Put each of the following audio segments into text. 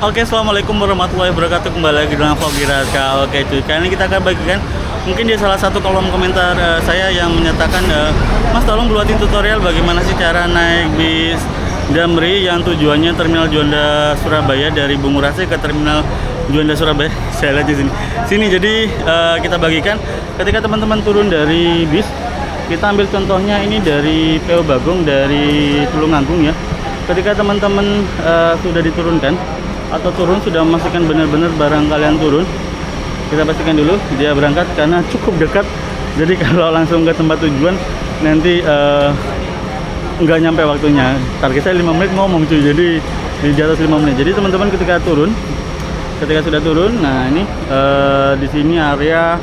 Oke, assalamualaikum warahmatullahi wabarakatuh. Kembali lagi dengan vlog Giraka. Oke cuy, kali ini kita akan bagikan mungkin di salah satu kolom komentar saya yang menyatakan, Mas tolong buatin tutorial bagaimana sih cara naik bis Damri yang tujuannya Terminal Juanda Surabaya dari Bungurasi ke Terminal Juanda Surabaya. Saya lihat di sini. Jadi kita bagikan ketika teman-teman turun dari bis, kita ambil contohnya ini dari PO Bagong dari Tulungagung ya. Ketika teman-teman sudah diturunkan atau turun, sudah memastikan benar-benar barang kalian turun, kita pastikan dulu dia berangkat karena cukup dekat. Jadi kalau langsung ke tempat tujuan nanti nggak nyampe waktunya. Target saya 5 menit ngomong cuy, jadi di atas 5 menit. Jadi teman-teman ketika sudah turun, nah ini di sini area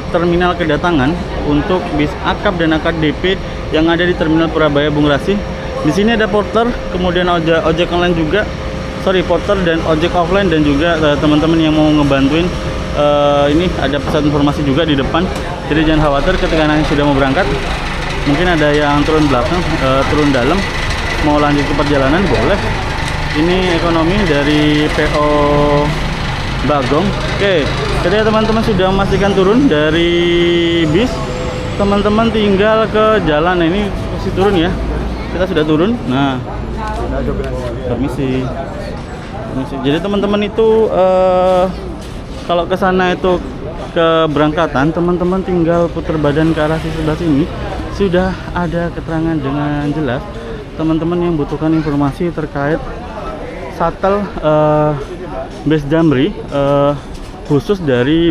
terminal kedatangan untuk bis akap dan AKDP yang ada di Terminal Purabaya Bungurasi. Di sini ada porter, kemudian ojek online juga, porter dan ojek offline, dan juga teman-teman yang mau ngebantuin. Ini ada pesan informasi juga di depan, jadi jangan khawatir ketika nanti sudah mau berangkat. Mungkin ada yang turun belakang, turun dalam, mau lanjut ke perjalanan boleh. Ini ekonomi dari PO Bagong. Oke, ketika teman-teman sudah memastikan turun dari bis, teman-teman tinggal ke jalan. Nah, ini posisi turun ya, kita sudah turun. Nah, permisi. Jadi teman-teman itu kalau ke sana itu keberangkatan, teman-teman tinggal putar badan ke arah sebelah sini. Sudah ada keterangan dengan jelas. Teman-teman yang butuhkan informasi terkait shuttle bis Damri khusus dari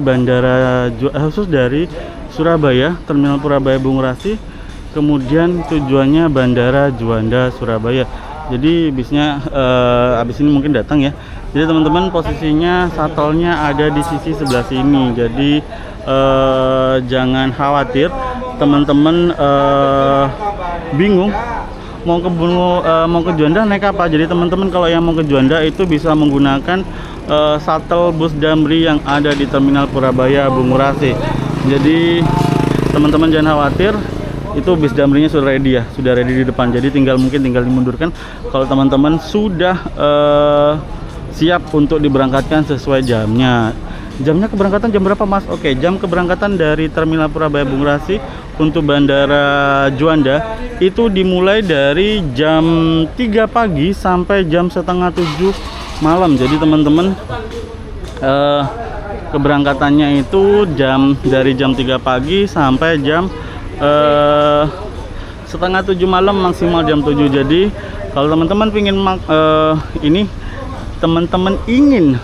khusus dari Surabaya, Terminal Purabaya Bungurasi, kemudian tujuannya Bandara Juanda Surabaya. Jadi bisnya habis ini mungkin datang ya. Jadi teman-teman posisinya shuttle-nya ada di sisi sebelah sini. Jadi jangan khawatir teman-teman bingung mau ke Juanda naik apa. Jadi teman-teman kalau yang mau ke Juanda itu bisa menggunakan shuttle bus Damri yang ada di Terminal Purabaya Bungurasi. Jadi teman-teman jangan khawatir, itu bis Damrinya sudah ready ya, sudah ready di depan. Jadi tinggal dimundurkan kalau teman-teman sudah siap untuk diberangkatkan sesuai jamnya. Jamnya keberangkatan jam berapa Mas? Oke, jam keberangkatan dari Terminal Purabaya Bungurasi untuk Bandara Juanda itu dimulai dari jam 3 pagi sampai jam setengah 7 malam. Jadi teman-teman keberangkatannya itu dari jam 3 pagi sampai jam setengah 7 malam, maksimal jam 7. Jadi kalau teman-teman teman-teman ingin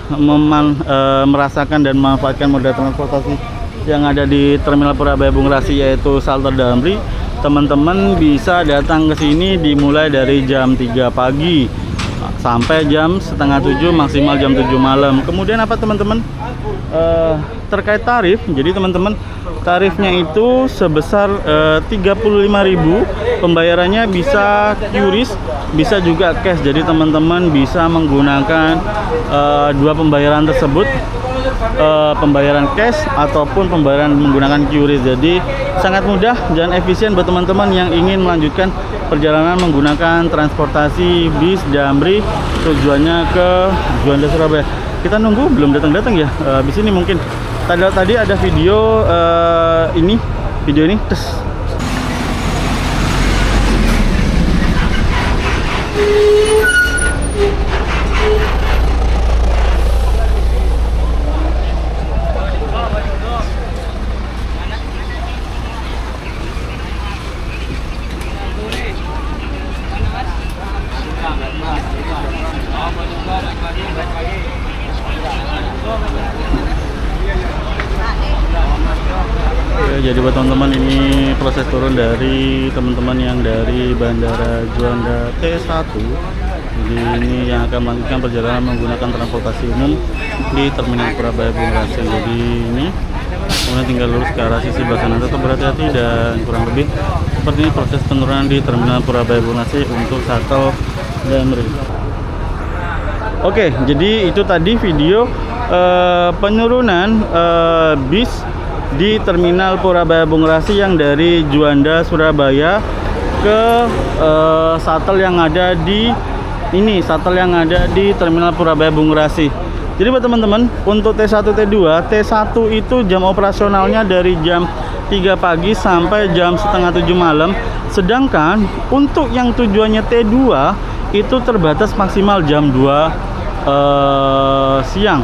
merasakan dan memanfaatkan moda transportasi yang ada di Terminal Purabaya Bungurasi, yaitu shuttle Damri, teman-teman bisa datang ke sini dimulai dari jam 3 pagi sampai jam setengah 7, maksimal jam 7 malam. Kemudian apa teman-teman? Terkait tarif, jadi teman-teman tarifnya itu sebesar 35.000. Pembayarannya bisa QRIS, bisa juga cash. Jadi teman-teman bisa menggunakan dua pembayaran tersebut, pembayaran cash ataupun pembayaran menggunakan QRIS. Jadi sangat mudah dan efisien buat teman-teman yang ingin melanjutkan perjalanan menggunakan transportasi bis Damri tujuannya ke Juanda Surabaya. Kita nunggu belum datang ya. Bis ini mungkin tadi ada video ini tes. Jadi buat teman-teman, ini proses turun dari teman-teman yang dari Bandara Juanda T1. Jadi ini yang akan melanjutkan perjalanan menggunakan transportasi umum di Terminal Purabaya Bungurasi. Jadi ini kemudian tinggal lurus ke arah sisi sebelah sana. Tetap berhati-hati dan kurang lebih seperti ini proses penurunan di Terminal Purabaya Bungurasi untuk shuttle Damri. Oke, jadi itu tadi video penurunan bis di Terminal Purabaya Bungurasi yang dari Juanda Surabaya ke shuttle yang ada di ini shuttle yang ada di Terminal Purabaya Bungurasi. Jadi buat teman-teman, untuk T1 T2, T1 itu jam operasionalnya dari jam 3 pagi sampai jam setengah 7 malam. Sedangkan untuk yang tujuannya T2 itu terbatas maksimal jam 2 siang.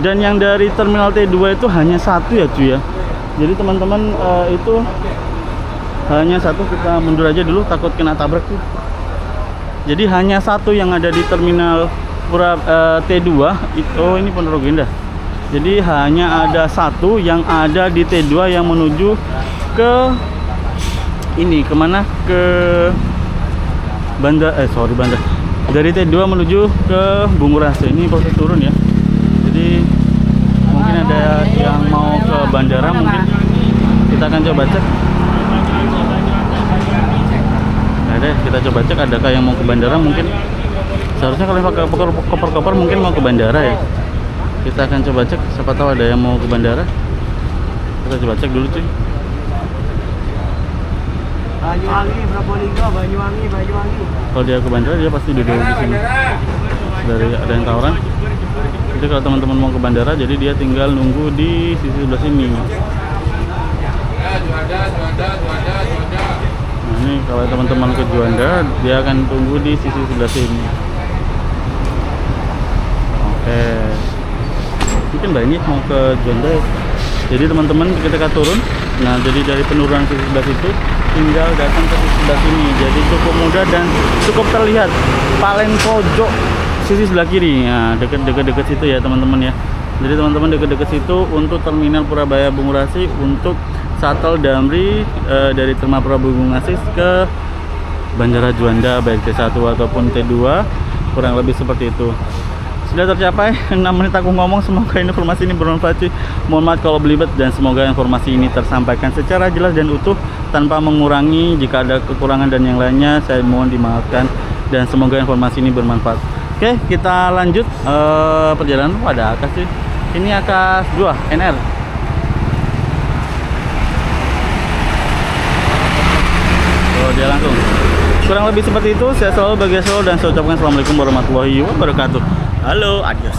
Dan yang dari terminal T2 itu hanya satu ya cuy ya. Jadi teman-teman itu hanya satu. Kita mundur aja dulu takut kena tabrak tuh. Jadi hanya satu yang ada di terminal T2 itu, oh ini Ponorogo Indah. Jadi hanya ada satu yang ada di T2 yang menuju ke ini, kemana, ke bandar, bandar. Dari T2 menuju ke Bungurasi. Ini proses turun ya. Jadi mungkin ada yang mau ke bandara, mungkin kita akan coba cek. Ada, kita coba cek adakah yang mau ke bandara. Mungkin seharusnya kalau pakai koper-koper mungkin mau ke bandara ya. Kita akan coba cek, siapa tahu ada yang mau ke bandara. Kita coba cek dulu cuy. Banyuwangi, Probolinggo, Banyuwangi. Kalau dia ke bandara dia pasti duduk di sini. Dari ada yang tawaran. Jadi kalau teman-teman mau ke bandara, jadi dia tinggal nunggu di sisi sebelah sini. Nah ini kalau teman-teman ke Juanda, dia akan tunggu di sisi sebelah sini. Oke. Mungkin banyak mau ke Juanda. Jadi teman-teman ketika turun, nah jadi dari penurunan sisi sebelah situ tinggal datang ke sisi sebelah sini. Jadi cukup mudah dan cukup terlihat paling pojok sisi sebelah kiri. Nah, dekat situ ya teman-teman ya. Jadi teman-teman dekat situ untuk Terminal Purabaya Bungurasi untuk shuttle Damri dari Terminal Purabaya Bungurasi ke Bandara Juanda baik T1 ataupun T2, kurang lebih seperti itu. Sudah tercapai 6 menit aku ngomong. Semoga informasi ini bermanfaat sih. Mohon maaf kalau belibet dan semoga informasi ini tersampaikan secara jelas dan utuh tanpa mengurangi. Jika ada kekurangan dan yang lainnya saya mohon dimaafkan dan semoga informasi ini bermanfaat. Oke, kita lanjut perjalanan. Ada Akas sih. Ini Akas 2 NR. Oh, dia langsung. Kurang lebih seperti itu. Saya selalu bagi selalu dan saya ucapkan assalamualaikum warahmatullahi wabarakatuh. Halo, adios.